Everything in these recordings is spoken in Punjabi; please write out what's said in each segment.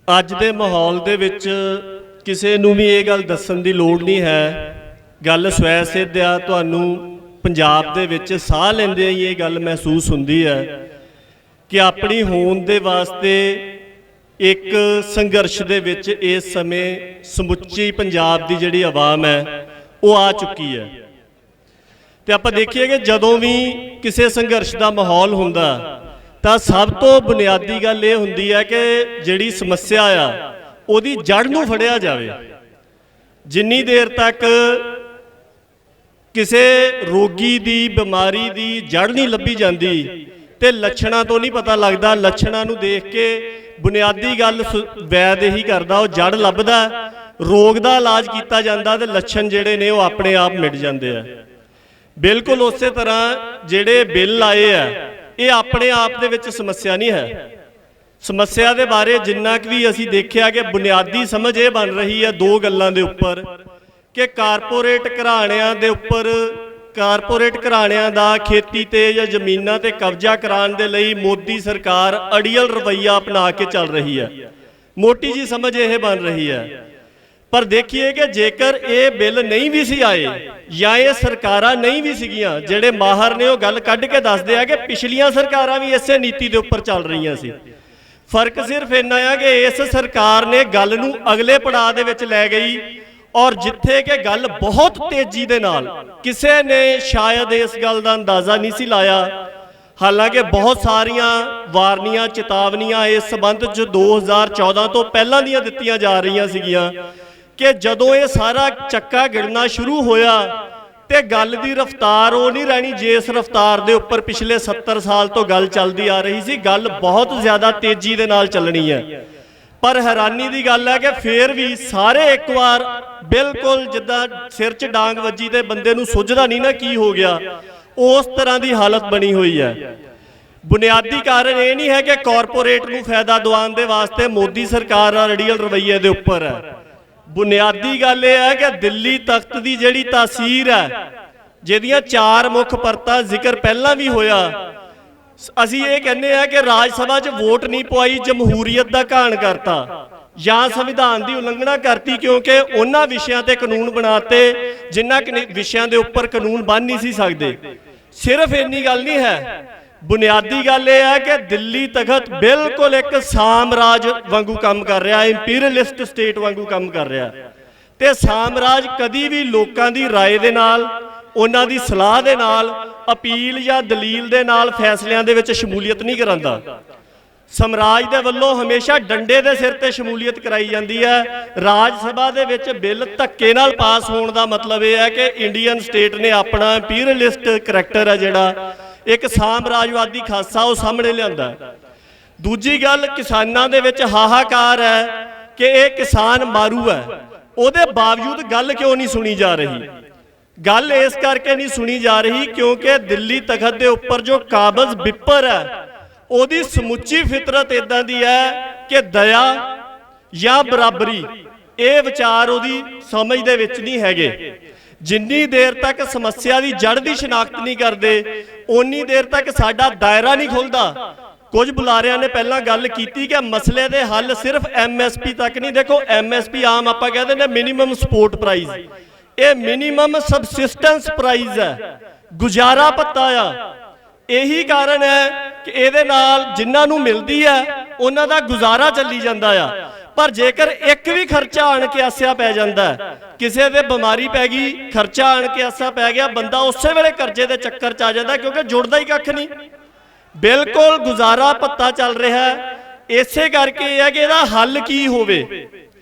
ਅੱਜ ਦੇ ਮਾਹੌਲ ਦੇ ਵਿੱਚ ਕਿਸੇ ਨੂੰ ਵੀ ਇਹ ਗੱਲ ਦੱਸਣ ਦੀ ਲੋੜ ਨਹੀਂ ਹੈ। ਗੱਲ ਸਵੈ ਸਿੱਧ ਆ, ਤੁਹਾਨੂੰ ਪੰਜਾਬ ਦੇ ਵਿੱਚ ਸਾਹ ਲੈਂਦੇ ਹੀ ਇਹ ਗੱਲ ਮਹਿਸੂਸ ਹੁੰਦੀ ਹੈ ਕਿ ਆਪਣੀ ਹੋਂਦ ਦੇ ਵਾਸਤੇ ਇੱਕ ਸੰਘਰਸ਼ ਦੇ ਵਿੱਚ ਇਸ ਸਮੇਂ ਸਮੁੱਚੀ ਪੰਜਾਬ ਦੀ ਜਿਹੜੀ ਆਵਾਮ ਹੈ ਉਹ ਆ ਚੁੱਕੀ ਹੈ। ਤੇ ਆਪਾਂ ਦੇਖੀਏ ਕਿ ਜਦੋਂ ਵੀ ਕਿਸੇ ਸੰਘਰਸ਼ ਦਾ ਮਾਹੌਲ ਹੁੰਦਾ ਤਾਂ ਸਭ ਤੋਂ ਬੁਨਿਆਦੀ ਗੱਲ ਇਹ ਹੁੰਦੀ ਹੈ ਕਿ ਜਿਹੜੀ ਸਮੱਸਿਆ ਆ ਉਹਦੀ ਜੜ ਨੂੰ ਫੜਿਆ ਜਾਵੇ। ਜਿੰਨੀ ਦੇਰ ਤੱਕ ਕਿਸੇ ਰੋਗੀ ਦੀ ਬਿਮਾਰੀ ਦੀ ਜੜ ਨਹੀਂ ਲੱਭੀ ਜਾਂਦੀ ਤੇ ਲੱਛਣਾਂ ਤੋਂ ਨਹੀਂ ਪਤਾ ਲੱਗਦਾ। ਲੱਛਣਾਂ ਨੂੰ ਦੇਖ ਕੇ ਬੁਨਿਆਦੀ ਗੱਲ ਵੈਦ ਇਹੀ ਕਰਦਾ, ਉਹ ਜੜ ਲੱਭਦਾ, ਰੋਗ ਦਾ ਇਲਾਜ ਕੀਤਾ ਜਾਂਦਾ ਤੇ ਲੱਛਣ ਜਿਹੜੇ ਨੇ ਉਹ ਆਪਣੇ ਆਪ ਮਿਟ ਜਾਂਦੇ ਆ। ਬਿਲਕੁਲ ਉਸੇ ਤਰ੍ਹਾਂ ਜਿਹੜੇ ਬਿੱਲ ਆਏ ਆ ਇਹ ਆਪਣੇ ਆਪ ਦੇ ਵਿੱਚ ਸਮੱਸਿਆ ਨਹੀਂ ਹੈ। ਸਮੱਸਿਆ ਦੇ ਬਾਰੇ ਜਿੰਨਾ ਕਿ ਵੀ ਅਸੀਂ ਦੇਖਿਆ ਕਿ ਬੁਨਿਆਦੀ ਸਮਝ ਇਹ ਬਣ ਰਹੀ ਹੈ ਦੋ ਗੱਲਾਂ ਦੇ ਉੱਪਰ ਕਿ ਕਾਰਪੋਰੇਟ ਘਰਾਣਿਆਂ ਦੇ ਉੱਪਰ, ਕਾਰਪੋਰੇਟ ਘਰਾਣਿਆਂ ਦਾ ਖੇਤੀ ਤੇ ਜਾਂ ਜ਼ਮੀਨਾਂ ਤੇ ਕਬਜ਼ਾ ਕਰਾਉਣ ਦੇ ਲਈ ਮੋਦੀ ਸਰਕਾਰ ਅੜੀਅਲ ਰਵੱਈਆ ਅਪਣਾ ਕੇ ਚੱਲ ਰਹੀ ਹੈ। ਮੋਟੀ ਜੀ ਸਮਝ ਇਹ ਬਣ ਰਹੀ ਹੈ। ਪਰ ਦੇਖੀਏ ਕਿ ਜੇਕਰ ਇਹ ਬਿੱਲ ਨਹੀਂ ਵੀ ਸੀ ਆਏ ਜਾਂ ਇਹ ਸਰਕਾਰਾਂ ਨਹੀਂ ਵੀ ਸੀਗੀਆਂ, ਜਿਹੜੇ ਮਾਹਰ ਨੇ ਉਹ ਗੱਲ ਕੱਢ ਕੇ ਦੱਸਦੇ ਆ ਕਿ ਪਿਛਲੀਆਂ ਸਰਕਾਰਾਂ ਵੀ ਇਸੇ ਨੀਤੀ ਦੇ ਉੱਪਰ ਚੱਲ ਰਹੀਆਂ ਸੀ। ਫਰਕ ਸਿਰਫ ਇੰਨਾ ਆ ਕਿ ਇਸ ਸਰਕਾਰ ਨੇ ਗੱਲ ਨੂੰ ਅਗਲੇ ਪੜਾਅ ਦੇ ਵਿੱਚ ਲੈ ਗਈ ਔਰ ਜਿੱਥੇ ਕਿ ਗੱਲ ਬਹੁਤ ਤੇਜ਼ੀ ਦੇ ਨਾਲ, ਕਿਸੇ ਨੇ ਸ਼ਾਇਦ ਇਸ ਗੱਲ ਦਾ ਅੰਦਾਜ਼ਾ ਨਹੀਂ ਸੀ ਲਾਇਆ, ਹਾਲਾਂਕਿ ਬਹੁਤ ਸਾਰੀਆਂ ਵਾਰਨੀਆਂ ਚੇਤਾਵਨੀਆਂ ਇਸ ਸੰਬੰਧ 'ਚ 2014 ਤੋਂ ਪਹਿਲਾਂ ਦੀਆਂ ਦਿੱਤੀਆਂ ਜਾ ਰਹੀਆਂ ਸੀਗੀਆਂ ਕਿ ਜਦੋਂ ਇਹ ਸਾਰਾ ਚੱਕਾ ਗਿਣਨਾ ਸ਼ੁਰੂ ਹੋਇਆ ਤੇ ਗੱਲ ਦੀ ਰਫ਼ਤਾਰ ਉਹ ਨਹੀਂ ਰਹਿਣੀ ਜਿਸ ਰਫ਼ਤਾਰ ਦੇ ਉੱਪਰ ਪਿਛਲੇ 70 ਸਾਲ ਤੋਂ ਗੱਲ ਚੱਲਦੀ ਆ ਰਹੀ ਸੀ। ਗੱਲ ਬਹੁਤ ਜ਼ਿਆਦਾ ਤੇਜ਼ੀ ਦੇ ਨਾਲ ਚੱਲਣੀ ਹੈ। ਪਰ ਹੈਰਾਨੀ ਦੀ ਗੱਲ ਹੈ ਕਿ ਫੇਰ ਵੀ ਸਾਰੇ ਇੱਕ ਵਾਰ ਬਿਲਕੁਲ ਜਿੱਦਾਂ ਸਿਰ 'ਚ ਡਾਂਗ ਵੱਜੀ ਤੇ ਬੰਦੇ ਨੂੰ ਸੁੱਝਦਾ ਨਹੀਂ ਨਾ ਕੀ ਹੋ ਗਿਆ, ਉਸ ਤਰ੍ਹਾਂ ਦੀ ਹਾਲਤ ਬਣੀ ਹੋਈ ਹੈ। ਬੁਨਿਆਦੀ ਕਾਰਨ ਇਹ ਨਹੀਂ ਹੈ ਕਿ ਕਾਰਪੋਰੇਟ ਨੂੰ ਫਾਇਦਾ ਦਿਵਾਉਣ ਦੇ ਵਾਸਤੇ ਮੋਦੀ ਸਰਕਾਰ ਅੜੀਅਲ ਰਵੱਈਏ ਦੇ ਉੱਪਰ ਹੈ। ਬੁਨਿਆਦੀ ਗੱਲ ਇਹ ਹੈ ਕਿ ਦਿੱਲੀ ਤਖਤ ਦੀ ਜਿਹੜੀ ਤਾਸੀਰ ਹੈ, ਜਿਹਦੀਆਂ 4 ਮੁੱਖ ਪਰਤਾਂ ਜ਼ਿਕਰ ਪਹਿਲਾਂ ਵੀ ਹੋਇਆ, ਅਸੀਂ ਇਹ ਕਹਿੰਦੇ ਆ ਕਿ ਰਾਜ ਸਭਾ 'ਚ ਵੋਟ ਨਹੀਂ ਪਵਾਈ, ਜਮਹੂਰੀਅਤ ਦਾ ਘਾਣ ਕਰਤਾ ਜਾਂ ਸੰਵਿਧਾਨ ਦੀ ਉਲੰਘਣਾ ਕਰਤੀ, ਕਿਉਂਕਿ ਉਹਨਾਂ ਵਿਸ਼ਿਆਂ ਤੇ ਕਾਨੂੰਨ ਬਣਾਤੇ ਜਿਨ੍ਹਾਂ ਵਿਸ਼ਿਆਂ ਦੇ ਉੱਪਰ ਕਾਨੂੰਨ ਬਣ ਨਹੀਂ ਸੀ ਸਕਦੇ। ਸਿਰਫ ਇੰਨੀ ਗੱਲ ਨਹੀਂ ਹੈ, ਬੁਨਿਆਦੀ ਗੱਲ ਇਹ ਹੈ ਕਿ ਦਿੱਲੀ ਤਖਤ ਬਿਲਕੁਲ ਇੱਕ ਸਾਮਰਾਜ ਵਾਂਗੂ ਕੰਮ ਕਰ ਰਿਹਾ, ਇੰਪੀਰੀਅਲਿਸਟ ਸਟੇਟ ਵਾਂਗੂ ਕੰਮ ਕਰ ਰਿਹਾ ਤੇ ਸਾਮਰਾਜ ਕਦੀ ਵੀ ਲੋਕਾਂ ਦੀ ਰਾਏ ਦੇ ਨਾਲ, ਉਹਨਾਂ ਦੀ ਸਲਾਹ ਦੇ ਨਾਲ, ਅਪੀਲ ਜਾਂ ਦਲੀਲ ਦੇ ਨਾਲ ਫੈਸਲਿਆਂ ਦੇ ਵਿੱਚ ਸ਼ਮੂਲੀਅਤ ਨਹੀਂ ਕਰਾਂਦਾ। ਸਮਰਾਜ ਦੇ ਵੱਲੋਂ ਹਮੇਸ਼ਾ ਡੰਡੇ ਦੇ ਸਿਰ ਤੇ ਸ਼ਮੂਲੀਅਤ ਕਰਾਈ ਜਾਂਦੀ ਹੈ। ਰਾਜ ਸਭਾ ਦੇ ਵਿੱਚ ਬਿੱਲ ਧੱਕੇ ਨਾਲ ਪਾਸ ਹੋਣ ਦਾ ਮਤਲਬ ਇਹ ਹੈ ਕਿ ਇੰਡੀਅਨ ਸਟੇਟ ਨੇ ਆਪਣਾ ਇੰਪੀਰੀਅਲਿਸਟ ਕਰੈਕਟਰ ਹੈ, ਜਿਹੜਾ ਇੱਕ ਸਾਮਰਾਜਵਾਦੀ ਖਾਸਾ, ਉਹ ਸਾਹਮਣੇ ਲਿਆਂਦਾ। ਦੂਜੀ ਗੱਲ, ਕਿਸਾਨਾਂ ਦੇ ਵਿੱਚ ਹਾਹਾਕਾਰ ਹੈ ਕਿ ਇਹ ਕਿਸਾਨ ਮਾਰੂ ਹੈ, ਉਹਦੇ ਬਾਵਜੂਦ ਗੱਲ ਕਿਉਂ ਨਹੀਂ ਸੁਣੀ ਜਾ ਰਹੀ? ਗੱਲ ਇਸ ਕਰਕੇ ਨਹੀਂ ਸੁਣੀ ਜਾ ਰਹੀ ਕਿਉਂਕਿ ਦਿੱਲੀ ਤਖਤ ਦੇ ਉੱਪਰ ਜੋ ਕਾਬਜ਼ ਬਿੱਪਰ ਹੈ ਉਹਦੀ ਸਮੁੱਚੀ ਫਿਤਰਤ ਇਦਾਂ ਦੀ ਹੈ ਕਿ ਦਇਆ ਜਾਂ ਬਰਾਬਰੀ ਇਹ ਵਿਚਾਰ ਉਹਦੀ ਸਮਝ ਦੇ ਵਿੱਚ ਨਹੀਂ ਹੈਗੇ। ਜਿੰਨੀ ਦੇਰ ਤੱਕ ਸਮੱਸਿਆ ਦੀ ਜੜ ਦੀ ਸ਼ਨਾਖਤ ਨਹੀਂ ਕਰਦੇ ਓਨੀ ਦੇਰ ਤੱਕ ਸਾਡਾ ਦਾਇਰਾ ਨਹੀਂ ਖੁੱਲਦਾ। ਕੁਝ ਬੁਲਾਰਿਆਂ ਨੇ ਪਹਿਲਾਂ ਗੱਲ ਕੀਤੀ ਕਿ ਮਸਲੇ ਦੇ ਹੱਲ ਸਿਰਫ ਐਮਐਸਪੀ ਤੱਕ ਨਹੀਂ। ਦੇਖੋ, ਐਮਐਸਪੀ ਆਮ ਆਪਾਂ ਕਹਿੰਦੇ ਨੇ ਮਿਨੀਮਮ ਸਪੋਰਟ ਪ੍ਰਾਈਸ, ਇਹ ਮਿਨੀਮਮ ਸਬਸਿਸਟੈਂਸ ਪ੍ਰਾਈਸ ਹੈ, ਗੁਜ਼ਾਰਾ ਭੱਤਾ ਆ। ਇਹੀ ਕਾਰਨ ਹੈ ਕਿ ਇਹਦੇ ਨਾਲ ਜਿਨ੍ਹਾਂ ਨੂੰ ਮਿਲਦੀ ਹੈ ਉਹਨਾਂ ਦਾ ਗੁਜ਼ਾਰਾ ਚੱਲੀ ਜਾਂਦਾ ਆ। ਪਰ ਜੇਕਰ ਇੱਕ ਵੀ ਖਰਚਾ ਆਣ ਕੇ ਆਸਿਆ ਪੈ ਜਾਂਦਾ, ਕਿਸੇ ਦੇ ਬਿਮਾਰੀ ਪੈ ਗਈ, ਖਰਚਾ ਆਣ ਕੇ ਆਸਾ ਪੈ ਗਿਆ, ਬੰਦਾ ਉਸੇ ਵੇਲੇ ਕਰਜ਼ੇ ਦੇ ਚੱਕਰ 'ਚ ਆ ਜਾਂਦਾ ਕਿਉਂਕਿ ਜੁੜਦਾ ਹੀ ਕੱਖ ਨਹੀਂ। ਬਿਲਕੁਲ ਗੁਜ਼ਾਰਾ ਭੱਤਾ ਚੱਲ ਰਿਹਾ ਹੈ। ਇਸੇ ਕਰਕੇ ਇਹ ਹੈ ਕਿ ਇਹਦਾ ਹੱਲ ਕੀ ਹੋਵੇ।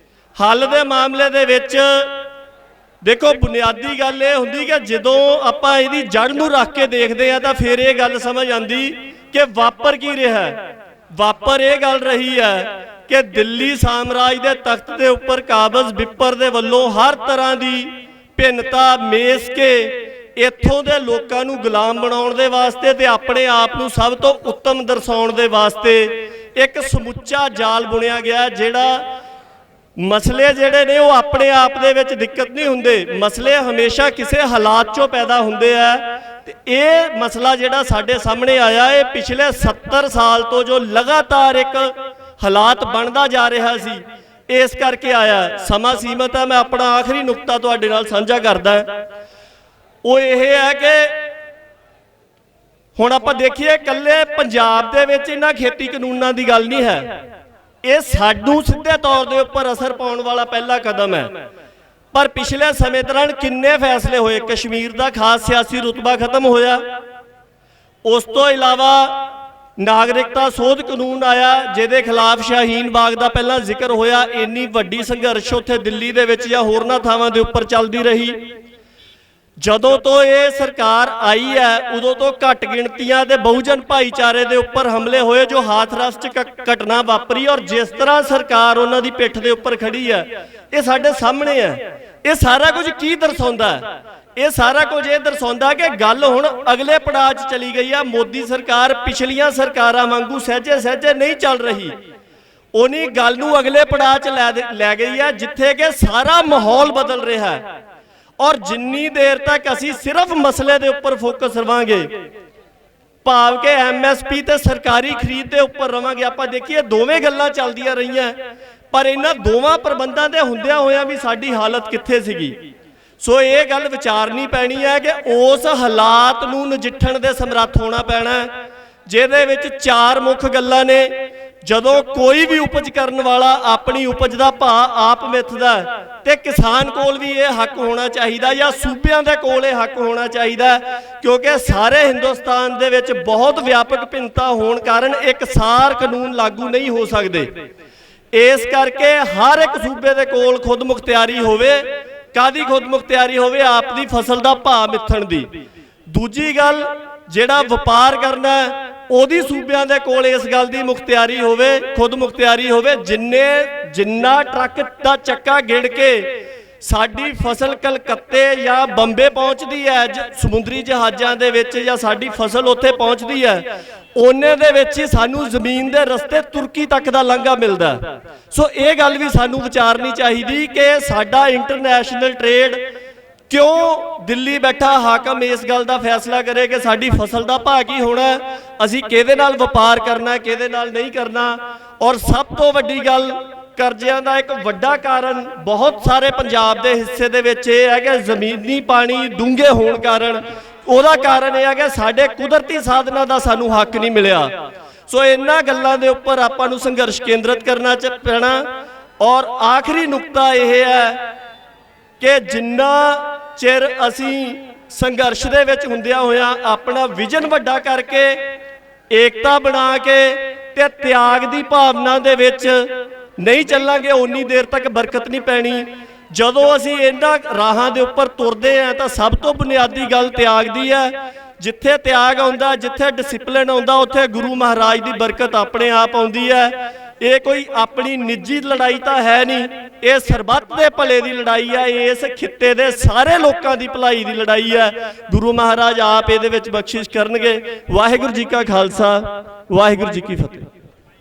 ਹੱਲ ਦੇ ਮਾਮਲੇ ਦੇ ਵਿੱਚ ਦੇਖੋ, ਬੁਨਿਆਦੀ ਗੱਲ ਇਹ ਹੁੰਦੀ ਕਿ ਜਦੋਂ ਆਪਾਂ ਇਹਦੀ ਜੜ ਨੂੰ ਰੱਖ ਕੇ ਦੇਖਦੇ ਆ ਤਾਂ ਫਿਰ ਇਹ ਗੱਲ ਸਮਝ ਆਉਂਦੀ ਕਿ ਵਾਪਰ ਕੀ ਰਿਹਾ। ਵਾਪਰ ਇਹ ਗੱਲ ਰਹੀ ਹੈ ਕਿ ਦਿੱਲੀ ਸਾਮਰਾਜ ਦੇ ਤਖਤ ਦੇ ਉੱਪਰ ਕਾਬਜ਼ ਬਿੱਪਰ ਦੇ ਵੱਲੋਂ ਹਰ ਤਰ੍ਹਾਂ ਦੀ ਭਿੰਨਤਾ ਮੇਸ ਕੇ ਇੱਥੋਂ ਦੇ ਲੋਕਾਂ ਨੂੰ ਗੁਲਾਮ ਬਣਾਉਣ ਦੇ ਵਾਸਤੇ ਤੇ ਆਪਣੇ ਆਪ ਨੂੰ ਸਭ ਤੋਂ ਉੱਤਮ ਦਰਸਾਉਣ ਦੇ ਵਾਸਤੇ ਇੱਕ ਸਮੁੱਚਾ ਜਾਲ ਬੁਣਿਆ ਗਿਆ, ਜਿਹੜਾ ਮਸਲੇ ਜਿਹੜੇ ਨੇ ਉਹ ਆਪਣੇ ਆਪ ਦੇ ਵਿੱਚ ਦਿੱਕਤ ਨਹੀਂ ਹੁੰਦੇ, ਮਸਲੇ ਹਮੇਸ਼ਾ ਕਿਸੇ ਹਾਲਾਤ 'ਚੋਂ ਪੈਦਾ ਹੁੰਦੇ ਆ। ਤੇ ਇਹ ਮਸਲਾ ਜਿਹੜਾ ਸਾਡੇ ਸਾਹਮਣੇ ਆਇਆ, ਇਹ ਪਿਛਲੇ 70 ਸਾਲ ਤੋਂ ਜੋ ਲਗਾਤਾਰ ਇੱਕ ਹਾਲਾਤ ਬਣਦਾ ਜਾ ਰਿਹਾ ਸੀ, ਇਸ ਕਰਕੇ ਆਇਆ। ਸਮਾਂ ਸੀਮਤ ਹੈ, ਮੈਂ ਆਪਣਾ ਆਖਰੀ ਨੁਕਤਾ ਤੁਹਾਡੇ ਨਾਲ ਸਾਂਝਾ ਕਰਦਾ। ਉਹ ਇਹ ਹੈ ਕਿ ਹੁਣ ਆਪਾਂ ਦੇਖੀਏ ਇਕੱਲੇ ਪੰਜਾਬ ਦੇ ਵਿੱਚ ਇਹਨਾਂ ਖੇਤੀ ਕਾਨੂੰਨਾਂ ਦੀ ਗੱਲ ਨਹੀਂ ਹੈ, ਇਹ ਸਾਨੂੰ ਸਿੱਧੇ ਤੌਰ ਦੇ ਉੱਪਰ ਅਸਰ ਪਾਉਣ ਵਾਲਾ ਪਹਿਲਾ ਕਦਮ ਹੈ। ਪਰ ਪਿਛਲੇ ਸਮੇਂ ਦੌਰਾਨ ਕਿੰਨੇ ਫੈਸਲੇ ਹੋਏ। ਕਸ਼ਮੀਰ ਦਾ ਖਾਸ ਸਿਆਸੀ ਰੁਤਬਾ ਖਤਮ ਹੋਇਆ। ਉਸ ਤੋਂ ਇਲਾਵਾ ਨਾਗਰਿਕਤਾ ਸੋਧ ਕਾਨੂੰਨ ਆਇਆ, ਜਿਹਦੇ ਖਿਲਾਫ ਸ਼ਾਹੀਨ ਬਾਗ ਦਾ ਪਹਿਲਾਂ ਜ਼ਿਕਰ ਹੋਇਆ। ਇੰਨੀ ਵੱਡੀ ਸੰਘਰਸ਼ ਉੱਥੇ ਦਿੱਲੀ ਦੇ ਵਿੱਚ ਜਾਂ ਹੋਰਨਾਂ ਥਾਵਾਂ ਦੇ ਉੱਪਰ ਚੱਲਦੀ ਰਹੀ। ਜਦੋਂ ਤੋਂ ਇਹ ਸਰਕਾਰ ਆਈ ਹੈ ਉਦੋਂ ਤੋਂ ਘੱਟ ਗਿਣਤੀਆਂ ਦੇ ਬਹੁਜਨ ਭਾਈਚਾਰੇ ਦੇ ਉੱਪਰ ਹਮਲੇ ਹੋਏ, ਜੋ ਹਾਥਰਸ 'ਚ ਘਟਨਾ ਵਾਪਰੀ। ਔਰ ਜਿਸ ਤਰ੍ਹਾਂ ਸਰਕਾਰ ਉਹਨਾਂ ਦੀ ਪਿੱਠ ਦੇ ਉੱਪਰ ਖੜੀ ਹੈ, ਇਹ ਸਾਡੇ ਸਾਹਮਣੇ ਹੈ। ਇਹ ਸਾਰਾ ਕੁਝ ਕੀ ਦਰਸਾਉਂਦਾ ਹੈ? ਇਹ ਸਾਰਾ ਕੁਝ ਇਹ ਦਰਸਾਉਂਦਾ ਕਿ ਗੱਲ ਹੁਣ ਅਗਲੇ ਪੜਾਅ 'ਚ ਚਲੀ ਗਈ ਆ। ਮੋਦੀ ਸਰਕਾਰ ਪਿਛਲੀਆਂ ਸਰਕਾਰਾਂ ਵਾਂਗੂ ਸਹਿਜੇ ਸਹਿਜੇ ਨਹੀਂ ਚੱਲ ਰਹੀ, ਉਹਨੀ ਗੱਲ ਨੂੰ ਅਗਲੇ ਪੜਾਅ 'ਚ ਲੈ ਗਈ ਹੈ, ਜਿੱਥੇ ਕਿ ਸਾਰਾ ਮਾਹੌਲ ਬਦਲ ਰਿਹਾ ਹੈ। ਔਰ ਜਿੰਨੀ ਦੇਰ ਤੱਕ ਅਸੀਂ ਸਿਰਫ ਮਸਲੇ ਦੇ ਉੱਪਰ ਫੋਕਸ ਰਵਾਂਗੇ, ਭਾਵ ਕਿ ਐਮਐਸਪੀ ਤੇ ਸਰਕਾਰੀ ਖਰੀਦ ਦੇ ਉੱਪਰ ਰਵਾਂਗੇ, ਆਪਾਂ ਦੇਖੀਏ ਦੋਵੇਂ ਗੱਲਾਂ ਚੱਲਦੀਆਂ ਰਹੀਆਂ, ਪਰ ਇਹਨਾਂ ਦੋਵਾਂ ਪ੍ਰਬੰਧਾਂ ਦੇ ਹੁੰਦਿਆਂ ਹੋਇਆਂ ਵੀ ਸਾਡੀ ਹਾਲਤ ਕਿੱਥੇ ਸੀਗੀ। ਸੋ ਇਹ ਗੱਲ ਵਿਚਾਰਨੀ ਪੈਣੀ ਹੈ ਕਿ ਉਸ ਹਾਲਾਤ ਨੂੰ ਨਜਿੱਠਣ ਦੇ ਸਮਰੱਥ ਹੋਣਾ ਪੈਣਾ, ਜਿਹਦੇ ਵਿੱਚ ਚਾਰ ਮੁੱਖ ਗੱਲਾਂ ਨੇ। ਜਦੋਂ ਕੋਈ ਵੀ ਉਪਜ ਕਰਨ ਵਾਲਾ ਆਪਣੀ ਉਪਜ ਦਾ ਭਾਅ ਆਪ ਮਿੱਥਦਾ ਤੇ ਕਿਸਾਨ ਕੋਲ ਵੀ ਇਹ ਹੱਕ ਹੋਣਾ ਚਾਹੀਦਾ, ਜਾਂ ਸੂਬਿਆਂ ਦੇ ਕੋਲ ਇਹ ਹੱਕ ਹੋਣਾ ਚਾਹੀਦਾ, ਕਿਉਂਕਿ ਸਾਰੇ ਹਿੰਦੁਸਤਾਨ ਦੇ ਵਿੱਚ ਬਹੁਤ ਵਿਆਪਕ ਭਿੰਨਤਾ ਹੋਣ ਕਾਰਨ ਇਕਸਾਰ ਕਾਨੂੰਨ ਲਾਗੂ ਨਹੀਂ ਹੋ ਸਕਦੇ। ਇਸ ਕਰਕੇ ਹਰ ਇੱਕ ਸੂਬੇ ਦੇ ਕੋਲ ਖੁਦ ਮੁਖਤਿਆਰੀ ਹੋਵੇ। ਕਾਦੀ ਖੁਦ ਮੁਖਤਿਆਰੀ ਹੋਵੇ? ਆਪ ਦੀ ਫਸਲ ਦਾ ਭਾਅ ਮਿੱਥਣ ਦੀ। ਦੂਜੀ ਗੱਲ, ਜਿਹੜਾ ਵਪਾਰ ਕਰਨਾ ਉਹਦੀ ਸੂਬਿਆਂ ਦੇ ਕੋਲ ਇਸ ਗੱਲ ਦੀ ਮੁਖਤਿਆਰੀ ਹੋਵੇ, ਖੁਦ ਮੁਖਤਿਆਰੀ ਹੋਵੇ। ਜਿੰਨਾ ਟਰੱਕ ਦਾ ਚੱਕਾ ਗਿਣ ਕੇ ਸਾਡੀ ਫਸਲ ਕਲਕੱਤੇ ਜਾਂ ਬੰਬੇ ਪਹੁੰਚਦੀ ਹੈ ਸਮੁੰਦਰੀ ਜਹਾਜ਼ਾਂ ਦੇ ਵਿੱਚ, ਜਾਂ ਸਾਡੀ ਫਸਲ ਉੱਥੇ ਪਹੁੰਚਦੀ ਹੈ, ਉਹਨੇ ਦੇ ਵਿੱਚ ਹੀ ਸਾਨੂੰ ਜ਼ਮੀਨ ਦੇ ਰਸਤੇ ਤੁਰਕੀ ਤੱਕ ਦਾ ਲਾਂਘਾ ਮਿਲਦਾ। ਸੋ ਇਹ ਗੱਲ ਵੀ ਸਾਨੂੰ ਵਿਚਾਰਨੀ ਚਾਹੀਦੀ ਕਿ ਸਾਡਾ ਇੰਟਰਨੈਸ਼ਨਲ ਟ੍ਰੇਡ ਕਿਉਂ ਦਿੱਲੀ ਬੈਠਾ ਹਾਕਮ ਇਸ ਗੱਲ ਦਾ ਫੈਸਲਾ ਕਰੇ ਕਿ ਸਾਡੀ ਫਸਲ ਦਾ ਭਾਅ ਕੀ ਹੋਣਾ, ਅਸੀਂ ਕਿਹਦੇ ਨਾਲ ਵਪਾਰ ਕਰਨਾ, ਕਿਹਦੇ ਨਾਲ ਨਹੀਂ ਕਰਨਾ। ਔਰ ਸਭ ਤੋਂ ਵੱਡੀ ਗੱਲ, ਕਰਜ਼ਿਆਂ ਦਾ ਇੱਕ ਵੱਡਾ ਕਾਰਨ ਬਹੁਤ ਸਾਰੇ ਪੰਜਾਬ ਦੇ ਹਿੱਸੇ ਦੇ ਵਿੱਚ ਇਹ ਹੈ ਕਿ ਜ਼ਮੀਨੀ ਪਾਣੀ ਡੂੰਘੇ ਹੋਣ ਕਾਰਨ, ਉਹਦਾ ਕਾਰਨ ਇਹ ਹੈ ਕਿ ਸਾਡੇ ਕੁਦਰਤੀ ਸਾਧਨਾਂ ਦਾ ਸਾਨੂੰ ਹੱਕ ਨਹੀਂ ਮਿਲਿਆ। ਸੋ ਇਹਨਾਂ ਗੱਲਾਂ ਦੇ ਉੱਪਰ ਆਪਾਂ ਨੂੰ ਸੰਘਰਸ਼ ਕੇਂਦਰਿਤ ਕਰਨਾ ਪੈਣਾ। ਔਰ ਆਖਰੀ ਨੁਕਤਾ ਇਹ ਹੈ ਕਿ ਜਿੰਨਾ ਚਿਰ ਅਸੀਂ ਸੰਘਰਸ਼ ਦੇ ਵਿੱਚ ਹੁੰਦਿਆਂ ਹੋਇਆਂ ਆਪਣਾ ਵਿਜ਼ਨ ਵੱਡਾ ਕਰਕੇ, ਏਕਤਾ ਬਣਾ ਕੇ ਤੇ ਤਿਆਗ ਦੀ ਭਾਵਨਾ ਦੇ ਵਿੱਚ ਨਹੀਂ ਚੱਲਾਂਗੇ, ਓਨੀ ਦੇਰ ਤੱਕ ਬਰਕਤ ਨਹੀਂ ਪੈਣੀ। ਜਦੋਂ ਅਸੀਂ ਇਹਨਾਂ ਰਾਹਾਂ ਦੇ ਉੱਪਰ ਤੁਰਦੇ ਹਾਂ ਤਾਂ ਸਭ ਤੋਂ ਬੁਨਿਆਦੀ ਗੱਲ ਤਿਆਗ ਦੀ ਹੈ। ਜਿੱਥੇ ਤਿਆਗ ਆਉਂਦਾ, ਜਿੱਥੇ ਡਿਸਪਲਿਨ ਆਉਂਦਾ, ਉੱਥੇ ਗੁਰੂ ਮਹਾਰਾਜ ਦੀ ਬਰਕਤ ਆਪਣੇ ਆਪ ਆਉਂਦੀ ਹੈ। ਇਹ ਕੋਈ ਆਪਣੀ ਨਿੱਜੀ ਲੜਾਈ ਤਾਂ ਹੈ ਨਹੀਂ, ਇਹ ਸਰਬੱਤ ਦੇ ਭਲੇ ਦੀ ਲੜਾਈ ਹੈ। ਇਸ ਖਿੱਤੇ ਦੇ ਸਾਰੇ ਲੋਕਾਂ ਦੀ ਭਲਾਈ ਦੀ ਲੜਾਈ ਹੈ। ਗੁਰੂ ਮਹਾਰਾਜ ਆਪ ਇਹਦੇ ਵਿੱਚ ਬਖਸ਼ਿਸ਼ ਕਰਨਗੇ। ਵਾਹਿਗੁਰੂ ਜੀ ਕਾ ਖਾਲਸਾ, ਵਾਹਿਗੁਰੂ ਜੀ ਕੀ ਫਤਿਹ।